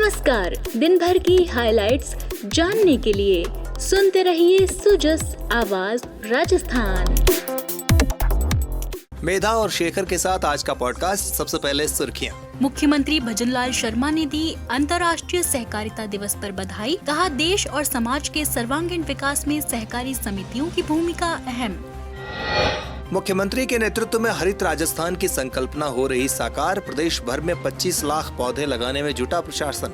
नमस्कार। दिन भर की हाइलाइट्स जानने के लिए सुनते रहिए सुजस आवाज राजस्थान। मेधा और शेखर के साथ आज का पॉडकास्ट। सबसे पहले सुर्खियां। मुख्यमंत्री भजनलाल शर्मा ने दी अंतर्राष्ट्रीय सहकारिता दिवस पर बधाई। कहा, देश और समाज के सर्वांगीण विकास में सहकारी समितियों की भूमिका अहम। मुख्यमंत्री के नेतृत्व में हरित राजस्थान की संकल्पना हो रही साकार। प्रदेश भर में 25 लाख पौधे लगाने में जुटा प्रशासन।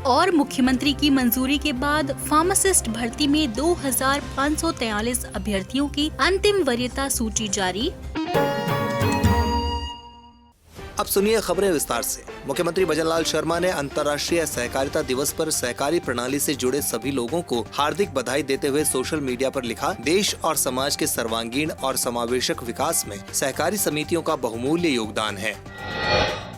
और मुख्यमंत्री की मंजूरी के बाद फार्मासिस्ट भर्ती में 2543 अभ्यर्थियों की अंतिम वरीयता सूची जारी। अब सुनिए खबरें विस्तार से। मुख्यमंत्री भजनलाल शर्मा ने अंतर्राष्ट्रीय सहकारिता दिवस पर सहकारी प्रणाली से जुड़े सभी लोगों को हार्दिक बधाई देते हुए सोशल मीडिया पर लिखा, देश और समाज के सर्वांगीण और समावेशक विकास में सहकारी समितियों का बहुमूल्य योगदान है।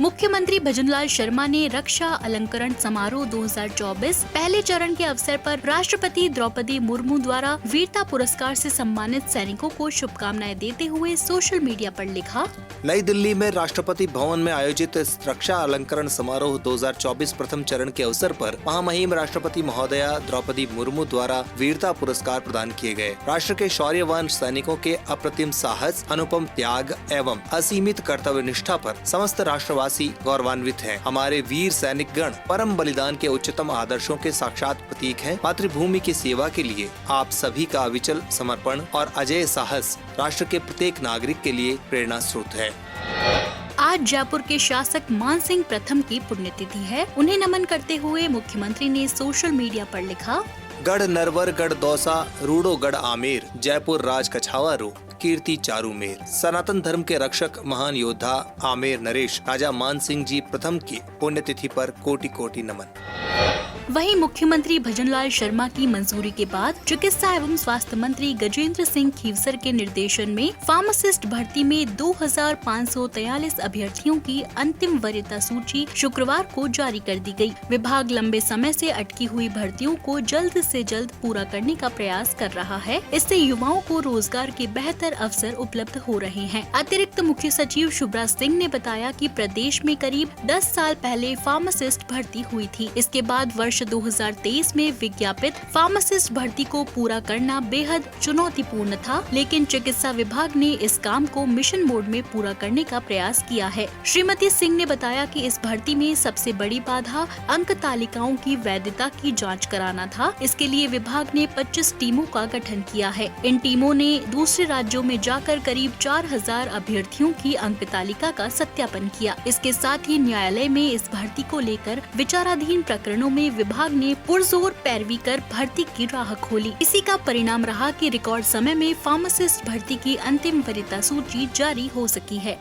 मुख्यमंत्री भजनलाल शर्मा ने रक्षा अलंकरण समारोह 2024 पहले चरण के अवसर पर राष्ट्रपति द्रौपदी मुर्मू द्वारा वीरता पुरस्कार से सम्मानित सैनिकों को शुभकामनाएं देते हुए सोशल मीडिया पर लिखा, नई दिल्ली में राष्ट्रपति भवन में आयोजित रक्षा अलंकरण समारोह 2024 प्रथम चरण के अवसर पर महामहिम राष्ट्रपति महोदया द्रौपदी मुर्मू द्वारा वीरता पुरस्कार प्रदान किए गए। राष्ट्र के शौर्यवान सैनिकों के अप्रतिम साहस, अनुपम त्याग एवं असीमित कर्तव्य निष्ठा पर समस्त राष्ट्रवासी गौरवान्वित हैं। हमारे वीर सैनिक गण परम बलिदान के उच्चतम आदर्शों के साक्षात प्रतीक हैं। मातृभूमि की सेवा के लिए आप सभी का अविचल समर्पण और अजेय साहस राष्ट्र के प्रत्येक नागरिक के लिए प्रेरणा स्रोत है। आज जयपुर के शासक मानसिंह प्रथम की पुण्यतिथि है। उन्हें नमन करते हुए मुख्यमंत्री ने सोशल मीडिया पर लिखा, गढ़ नरवर गढ़ दौसा रूड़ो गढ़ आमेर, जयपुर राज कछावा रो कीर्ति चारूमेर। सनातन धर्म के रक्षक महान योद्धा आमेर नरेश राजा मान सिंह जी प्रथम की पुण्यतिथि पर कोटि कोटि नमन। वहीं मुख्यमंत्री भजनलाल शर्मा की मंजूरी के बाद चिकित्सा एवं स्वास्थ्य मंत्री गजेंद्र सिंह खीवसर के निर्देशन में फार्मासिस्ट भर्ती में 2543 अभ्यर्थियों की अंतिम वरीयता सूची शुक्रवार को जारी कर दी गई। विभाग लंबे समय से अटकी हुई भर्तियों को जल्द से जल्द पूरा करने का प्रयास कर रहा है। इससे युवाओं को रोजगार के बेहतर अवसर उपलब्ध हो रहे हैं। अतिरिक्त मुख्य सचिव शुभ्रा सिंह ने बताया कि प्रदेश में करीब 10 साल पहले फार्मासिस्ट भर्ती हुई थी। इसके बाद वर्ष 2023 में विज्ञापित फार्मासिस्ट भर्ती को पूरा करना बेहद चुनौतीपूर्ण था, लेकिन चिकित्सा विभाग ने इस काम को मिशन मोड में पूरा करने का प्रयास किया है। श्रीमती सिंह ने बताया कि इस भर्ती में सबसे बड़ी बाधा अंक तालिकाओं की वैधता की जांच कराना था। इसके लिए विभाग ने 25 टीमों का गठन किया है। इन टीमों ने दूसरे राज्यों में जाकर करीब 4000 अभ्यर्थियों की अंक तालिका का सत्यापन किया। इसके साथ ही न्यायालय में इस भर्ती को लेकर विचाराधीन प्रकरणों में विभाग ने पुरजोर पैरवी कर भर्ती की राह खोली। इसी का परिणाम रहा कि रिकॉर्ड समय में फार्मासिस्ट भर्ती की अंतिम वरीयता सूची जारी हो सकी है।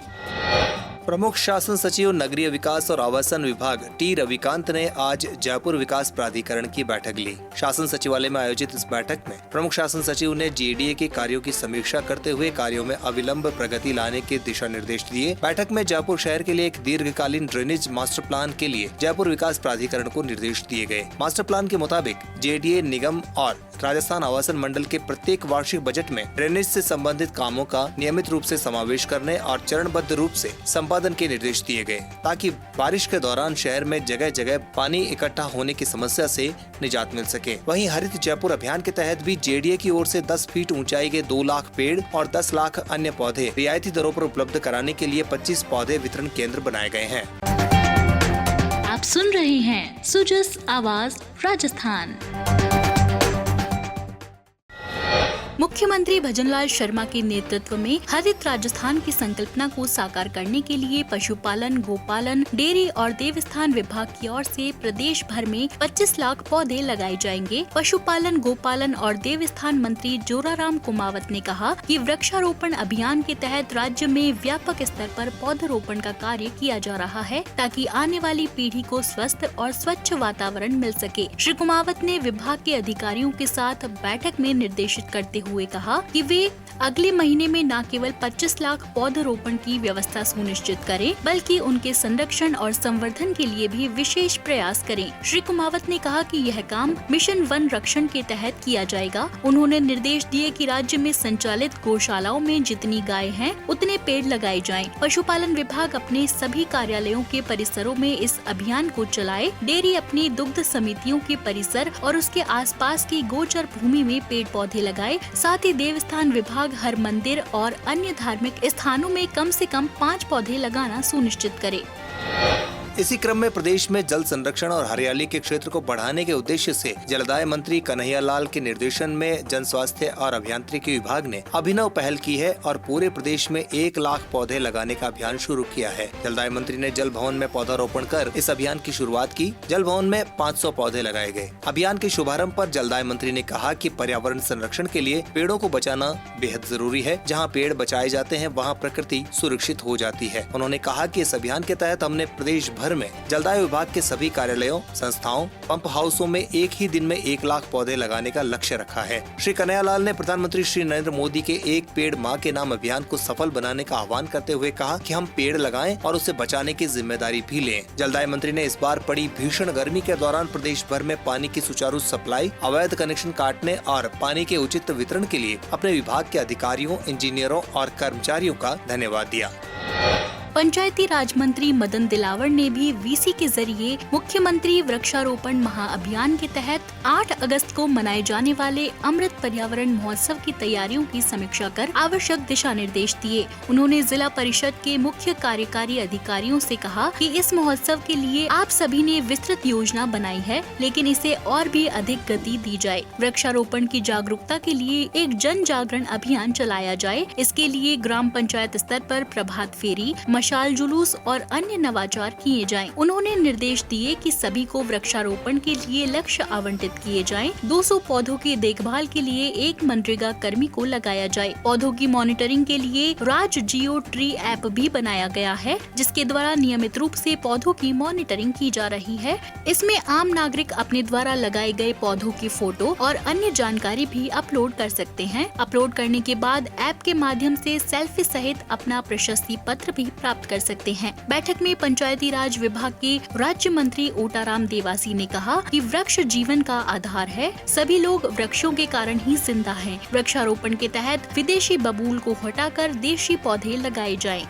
प्रमुख शासन सचिव नगरीय विकास और आवासन विभाग टी रविकांत ने आज जयपुर विकास प्राधिकरण की बैठक ली। शासन सचिवालय में आयोजित इस बैठक में प्रमुख शासन सचिव ने जेडीए के कार्यों की समीक्षा करते हुए कार्यों में अविलंब प्रगति लाने के दिशा निर्देश दिए। बैठक में जयपुर शहर के लिए एक दीर्घकालीन ड्रेनेज मास्टर प्लान के लिए जयपुर विकास प्राधिकरण को निर्देश दिए गए। मास्टर प्लान के मुताबिक जेडीए निगम और राजस्थान आवासन मंडल के प्रत्येक वार्षिक बजट में ड्रेनेज से संबंधित कामों का नियमित रूप से समावेश करने और चरणबद्ध रूप से संपादन के निर्देश दिए गए, ताकि बारिश के दौरान शहर में जगह जगह पानी इकट्ठा होने की समस्या से निजात मिल सके। वहीं हरित जयपुर अभियान के तहत भी जेडीए की ओर से 10 फीट ऊंचाई के 2 लाख पेड़ और 10 लाख अन्य पौधे रियायती दरों पर उपलब्ध कराने के लिए 25 पौधे वितरण केंद्र बनाए गए हैं। आप सुन रहे हैं सुजस आवाज राजस्थान। मुख्यमंत्री भजनलाल शर्मा के नेतृत्व में हरित राजस्थान की संकल्पना को साकार करने के लिए पशुपालन, गोपालन, डेयरी और देवस्थान विभाग की ओर से प्रदेश भर में 25 लाख पौधे लगाए जाएंगे। पशुपालन, गोपालन और देवस्थान मंत्री जोराराम कुमावत ने कहा कि वृक्षारोपण अभियान के तहत राज्य में व्यापक स्तर पर पौधरोपण का कार्य किया जा रहा है, ताकि आने वाली पीढ़ी को स्वस्थ और स्वच्छ वातावरण मिल सके। श्री कुमावत ने विभाग के अधिकारियों के साथ बैठक में निर्देशित करते हुए कहा कि वे अगले महीने में न केवल 25 लाख पौधरोपण की व्यवस्था सुनिश्चित करें, बल्कि उनके संरक्षण और संवर्धन के लिए भी विशेष प्रयास करें। श्री कुमावत ने कहा कि यह काम मिशन वन रक्षण के तहत किया जाएगा। उन्होंने निर्देश दिए कि राज्य में संचालित गौशालाओं में जितनी गाय हैं, उतने पेड़ लगाए जाएं। पशुपालन विभाग अपने सभी कार्यालयों के परिसरों में इस अभियान को चलाए। डेयरी अपनी दुग्ध समितियों के परिसर और उसके आसपास की गोचर भूमि में पेड़ पौधे लगाए। साथ ही देवस्थान विभाग हर मंदिर और अन्य धार्मिक स्थानों में कम से कम 5 पौधे लगाना सुनिश्चित करे। इसी क्रम में प्रदेश में जल संरक्षण और हरियाली के क्षेत्र को बढ़ाने के उद्देश्य से जलदाय मंत्री कन्हैया लाल के निर्देशन में जन स्वास्थ्य और अभियांत्रिकी विभाग ने अभिनव पहल की है और पूरे प्रदेश में 1 लाख पौधे लगाने का अभियान शुरू किया है। जलदाय मंत्री ने जल भवन में पौधारोपण कर इस अभियान की शुरुआत की। जल भवन में 500 पौधे लगाए गए। अभियान के शुभारंभ पर जलदाय मंत्री ने कहा कि पर्यावरण संरक्षण के लिए पेड़ों को बचाना बेहद जरूरी है। जहाँ पेड़ बचाए जाते हैं, वहाँ प्रकृति सुरक्षित हो जाती है। उन्होंने कहा कि इस अभियान के तहत हमने प्रदेश भर में जलदाय विभाग के सभी कार्यालयों, संस्थाओं, पंप हाउसों में एक ही दिन में 1 लाख पौधे लगाने का लक्ष्य रखा है। श्री कन्हैया लाल ने प्रधानमंत्री श्री नरेंद्र मोदी के एक पेड़ माँ के नाम अभियान को सफल बनाने का आह्वान करते हुए कहा कि हम पेड़ लगाएं और उसे बचाने की जिम्मेदारी भी लें। जलदाय मंत्री ने इस बार पड़ी भीषण गर्मी के दौरान प्रदेश भर में पानी की सुचारू सप्लाई, अवैध कनेक्शन काटने और पानी के उचित वितरण के लिए अपने विभाग के अधिकारियों, इंजीनियरों और कर्मचारियों का धन्यवाद दिया। पंचायती राज मंत्री मदन दिलावर ने भी वीसी के जरिए मुख्यमंत्री वृक्षारोपण महाअभियान के तहत 8 अगस्त को मनाए जाने वाले अमृत पर्यावरण महोत्सव की तैयारियों की समीक्षा कर आवश्यक दिशा निर्देश दिए। उन्होंने जिला परिषद के मुख्य कार्यकारी अधिकारियों से कहा कि इस महोत्सव के लिए आप सभी ने विस्तृत योजना बनाई है, लेकिन इसे और भी अधिक गति दी जाए। वृक्षारोपण की जागरूकता के लिए एक जन जागरण अभियान चलाया जाए। इसके लिए ग्राम पंचायत स्तर पर प्रभात फेरी, मशाल जुलूस और अन्य नवाचार किए जाएं। उन्होंने निर्देश दिए कि सभी को वृक्षारोपण के लिए लक्ष्य आवंटित किए जाएं। 200 पौधों की देखभाल के लिए एक मनरेगा कर्मी को लगाया जाए। पौधों की मॉनिटरिंग के लिए राज जियो ट्री ऐप भी बनाया गया है, जिसके द्वारा नियमित रूप से पौधों की मॉनिटरिंग की जा रही है। इसमें आम नागरिक अपने द्वारा लगाए गए पौधों की फोटो और अन्य जानकारी भी अपलोड कर सकते हैं। अपलोड करने के बाद ऐप के माध्यम से सेल्फी सहित अपना प्रशस्ति पत्र भी प्राप्त कर सकते हैं। बैठक में पंचायती राज विभाग के राज्य मंत्री ओटाराम देवासी ने कहा कि वृक्ष जीवन का आधार है। सभी लोग वृक्षों के कारण ही जिंदा हैं। वृक्षारोपण के तहत विदेशी बबूल को हटाकर देशी पौधे लगाए जाएं।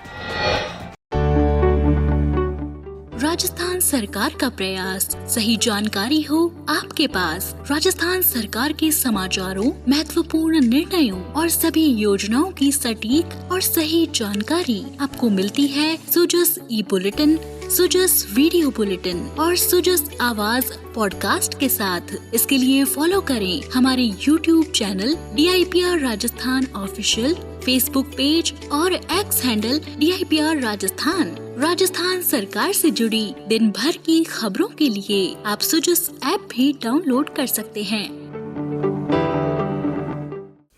राजस्थान सरकार का प्रयास, सही जानकारी हो आपके पास। राजस्थान सरकार के समाचारों, महत्वपूर्ण निर्णयों और सभी योजनाओं की सटीक और सही जानकारी आपको मिलती है सुजस ई बुलेटिन, सुजस वीडियो बुलेटिन और सुजस आवाज पॉडकास्ट के साथ। इसके लिए फॉलो करें हमारे YouTube channel DIPR Rajasthan official, Facebook page और X handle DIPR Rajasthan. Rajasthan सरकार से जुड़ी दिन भर की खबरों के लिए आप सुजस ऐप भी डाउनलोड कर सकते हैं।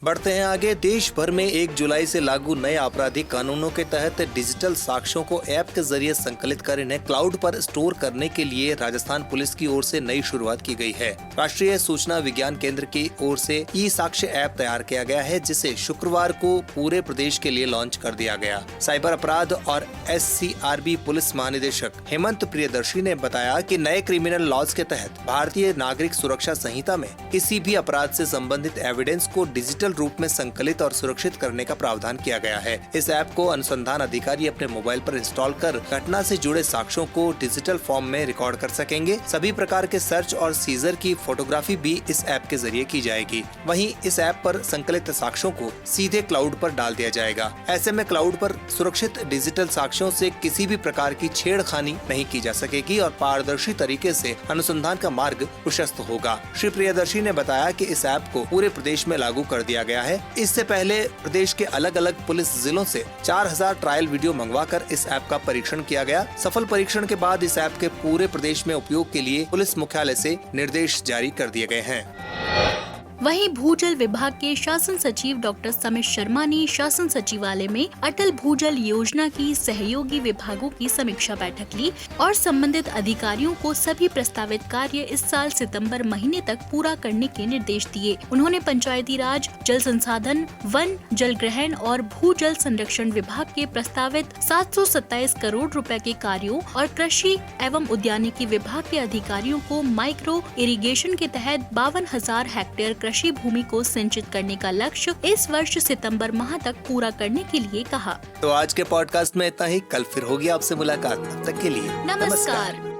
बढ़ते हैं आगे। देश भर में 1 जुलाई से लागू नए आपराधिक कानूनों के तहत डिजिटल साक्ष्यों को ऐप के जरिए संकलित कर इन्हें क्लाउड पर स्टोर करने के लिए राजस्थान पुलिस की ओर से नई शुरुआत की गई है। राष्ट्रीय सूचना विज्ञान केंद्र की ओर से ई साक्ष्य ऐप तैयार किया गया है, जिसे शुक्रवार को पूरे प्रदेश के लिए लॉन्च कर दिया गया। साइबर अपराध और SCRB पुलिस महानिदेशक हेमंत प्रियदर्शी ने बताया कि नए क्रिमिनल लॉज के तहत भारतीय नागरिक सुरक्षा संहिता में किसी भी अपराध से संबंधित एविडेंस को डिजिटल रूप में संकलित और सुरक्षित करने का प्रावधान किया गया है। इस ऐप को अनुसंधान अधिकारी अपने मोबाइल पर इंस्टॉल कर घटना से जुड़े साक्ष्यों को डिजिटल फॉर्म में रिकॉर्ड कर सकेंगे। सभी प्रकार के सर्च और सीजर की फोटोग्राफी भी इस ऐप के जरिए की जाएगी। वहीं इस ऐप पर संकलित साक्ष्यों को सीधे क्लाउड पर डाल दिया जाएगा। ऐसे में क्लाउड पर सुरक्षित डिजिटल साक्ष्यों से किसी भी प्रकार की छेड़खानी नहीं की जा सकेगी और पारदर्शी तरीके से अनुसंधान का मार्ग प्रशस्त होगा। श्री प्रियदर्शी ने बताया कि इस ऐप को पूरे प्रदेश में लागू कर दिया गया है। इससे पहले प्रदेश के अलग अलग पुलिस जिलों से 4000 ट्रायल वीडियो मंगवाकर इस ऐप का परीक्षण किया गया। सफल परीक्षण के बाद इस ऐप के पूरे प्रदेश में उपयोग के लिए पुलिस मुख्यालय से निर्देश जारी कर दिए गए हैं। वहीं भूजल विभाग के शासन सचिव डॉक्टर समित शर्मा ने शासन सचिवालय में अटल भूजल योजना की सहयोगी विभागों की समीक्षा बैठक ली और संबंधित अधिकारियों को सभी प्रस्तावित कार्य इस साल सितंबर महीने तक पूरा करने के निर्देश दिए। उन्होंने पंचायती राज, जल संसाधन, वन, जल ग्रहण और भूजल संरक्षण विभाग के प्रस्तावित 727 करोड़ रुपए के कार्यों और कृषि एवं उद्यानिकी विभाग के अधिकारियों को माइक्रो इरिगेशन के तहत 52,000 हेक्टेयर कृषि भूमि को सिंचित करने का लक्ष्य इस वर्ष सितंबर माह तक पूरा करने के लिए कहा। तो आज के पॉडकास्ट में इतना ही। कल फिर होगी आपसे मुलाकात। तब तक के लिए नमस्कार।